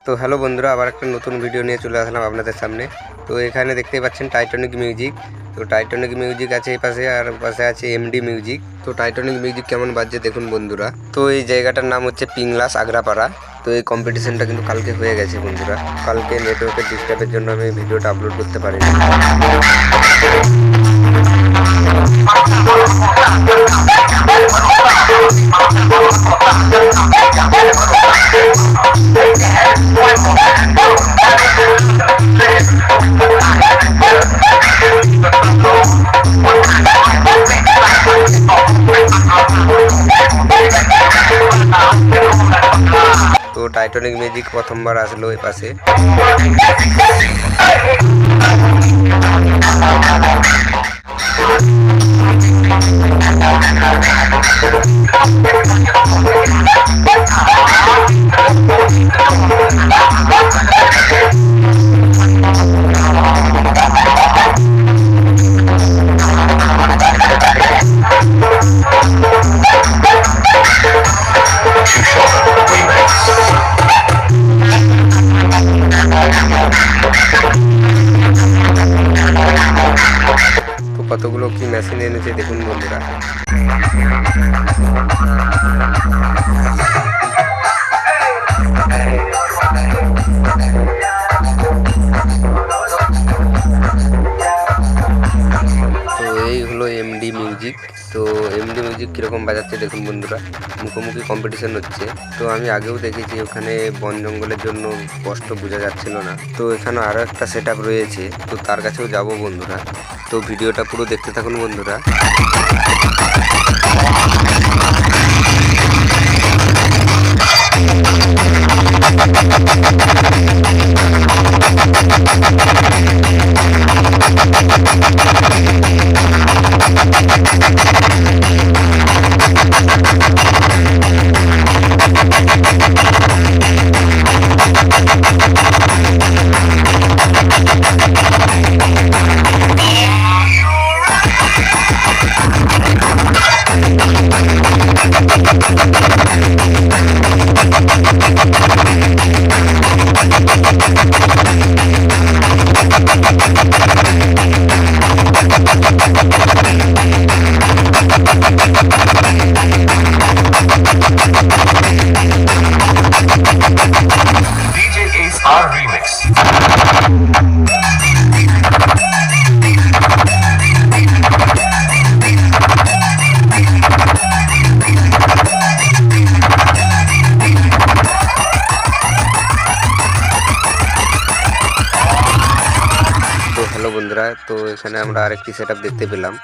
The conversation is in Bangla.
তো হ্যালো বন্ধুরা, আবার একটা নতুন ভিডিও নিয়ে চলে আসলাম আপনাদের সামনে। তো এখানে দেখতেই পাচ্ছেন টাইটানিক মিউজিক। তো টাইটানিক মিউজিক আছে এই পাশে, আর পাশে আছে এমডি মিউজিক। তো টাইটানিক মিউজিক কেমন বাজছে দেখুন বন্ধুরা। তো এই জায়গাটার নাম হচ্ছে পিংলাস আগ্রাপাড়া। তো এই কম্পিটিশনটা কিন্তু কালকে হয়ে গেছে বন্ধুরা। কালকে নেটওয়ার্কের ডিস্টার্বের জন্য আমি ভিডিওটা আপলোড করতে পারিনি। তো টাইটানিক মিউজিক প্রথমবার আসলো এই পাশে। তো কতগুলো কি মেশিন এনেছে দেখুন বন্ধুরা। তো এই হলো এমডি মিউজিক। তো এমডি মিউজিক কীরকম বাজাচ্ছে দেখুন বন্ধুরা। মুখোমুখি কম্পিটিশন হচ্ছে। তো আমি আগেও দেখেছি ওখানে বন জঙ্গলের জন্য স্পষ্ট বোঝা যাচ্ছিল না। তো এখানে আরও একটা সেট আপ রয়েছে, তো তার কাছেও যাব বন্ধুরা। তো ভিডিওটা পুরো দেখতে থাকুন বন্ধুরা। হ্যালো বন্ধুরা, তো এখানে আমরা আরেকটি সেট আপ দেখতে পেলাম।